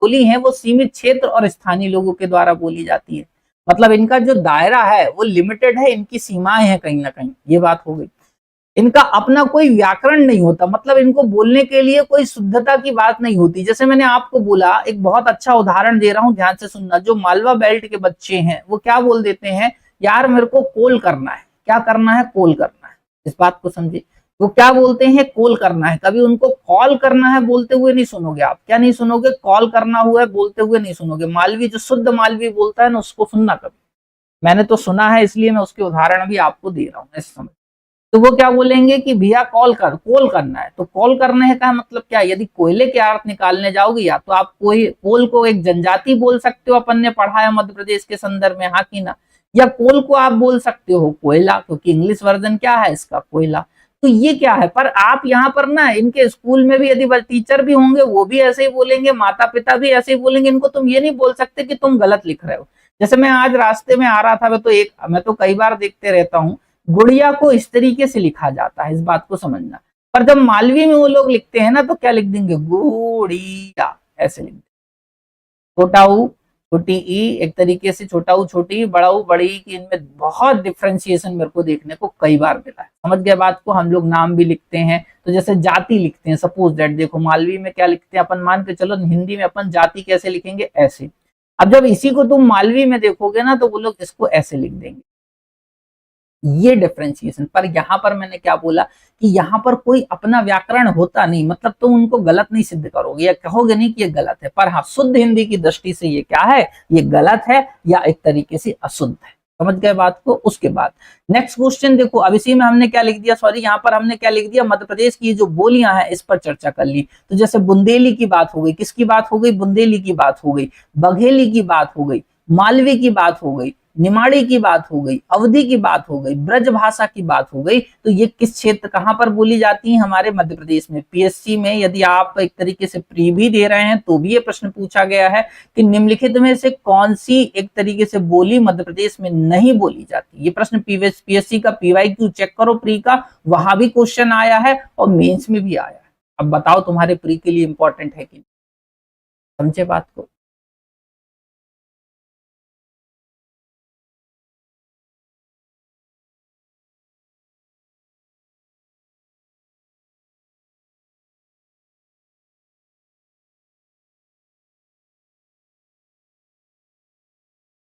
बोली है वो सीमित क्षेत्र और स्थानीय लोगों के द्वारा बोली जाती है। मतलब इनका जो दायरा है वो लिमिटेड है, इनकी सीमाएं हैं कहीं ना कहीं, ये बात हो गई। इनका अपना कोई व्याकरण नहीं होता, मतलब इनको बोलने के लिए कोई शुद्धता की बात नहीं होती। जैसे मैंने आपको बोला, एक बहुत अच्छा उदाहरण दे रहा हूं, ध्यान से सुनना। जो मालवा बेल्ट के बच्चे हैं वो क्या बोल देते हैं, यार मेरे को कॉल करना है। क्या करना है? कॉल करना है। इस बात को समझे, वो क्या बोलते हैं? कॉल करना है। कभी उनको कॉल करना है बोलते हुए नहीं सुनोगे आप। क्या नहीं सुनोगे? कॉल करना हुआ है बोलते हुए नहीं सुनोगे। मालवी, जो शुद्ध मालवी बोलता है ना, उसको सुनना कभी। मैंने तो सुना है, इसलिए मैं उसके उदाहरण भी आपको दे रहा हूं इस समय। तो वो क्या बोलेंगे कि भैया कॉल करना है। तो कॉल करने का मतलब क्या? यदि कोयले के अर्थ निकालने जाओगे, या तो आप कोई कोल को एक जनजाति बोल सकते हो, अपन ने पढ़ा है मध्य प्रदेश के संदर्भ में, हाँ कि ना। या कोल को आप बोल सकते हो कोयला, क्योंकि इंग्लिश वर्जन क्या है इसका? कोयला। तो ये क्या है, पर आप यहाँ पर ना इनके स्कूल में भी यदि टीचर भी होंगे वो भी ऐसे ही बोलेंगे, माता पिता भी ऐसे ही बोलेंगे। इनको तुम ये नहीं बोल सकते कि तुम गलत लिख रहे हो। जैसे मैं आज रास्ते में आ रहा था, मैं तो कई बार देखते रहता हूँ, गुड़िया को इस तरीके से लिखा जाता है, इस बात को समझना। पर जब मालवी में वो लोग लिखते हैं ना, तो क्या लिख देंगे? गुड़िया, ऐसे लिख देंगे। छोटा ऊ छोटी ई, एक तरीके से छोटा ऊ छोटी, बड़ा ऊ बड़ी, की इनमें बहुत डिफ्रेंसिएशन मेरे को देखने को कई बार मिला है। समझ गए बात को? हम लोग नाम भी लिखते हैं, तो जैसे जाति लिखते हैं, सपोज दैट, देखो मालवी में क्या लिखते हैं अपन, मान के चलो हिंदी में अपन जाति कैसे लिखेंगे? ऐसे। अब जब इसी को तुम मालवी में देखोगे ना, तो वो लोग इसको ऐसे लिख देंगे। ये डिफरेंशिएशन। पर यहां पर मैंने क्या बोला कि यहां पर कोई अपना व्याकरण होता नहीं, मतलब तुम उनको गलत नहीं सिद्ध करोगे या कहोगे नहीं कि ये गलत है। पर हाँ, शुद्ध हिंदी की दृष्टि से ये क्या है? ये गलत है या एक तरीके से अशुद्ध है। समझ गए बात को? उसके बाद नेक्स्ट क्वेश्चन देखो। अब इसी में हमने क्या लिख दिया, सॉरी, यहाँ पर हमने क्या लिख दिया, मध्य प्रदेश की जो बोलियां हैं इस पर चर्चा कर ली। तो जैसे बुंदेली की बात हो गई, किसकी बात हो गई? बुंदेली की बात हो गई। बघेली की बात हो गई, मालवी की बात हो गई, निमाड़ी की बात हो गई, अवधी की बात हो गई, ब्रज भाषा की बात हो गई। तो ये किस क्षेत्र, कहां पर बोली जाती है? हमारे मध्य प्रदेश में। पीएससी में यदि आप एक तरीके से प्री भी दे रहे हैं तो भी ये प्रश्न पूछा गया है कि निम्नलिखित में से कौन सी एक तरीके से बोली मध्य प्रदेश में नहीं बोली जाती। ये प्रश्न पीएससी का PYQ चेक करो, प्री का, वहां भी क्वेश्चन आया है और मेंस में भी आया है। अब बताओ तुम्हारे प्री के लिए इंपॉर्टेंट है कि नहीं? समझे बात को?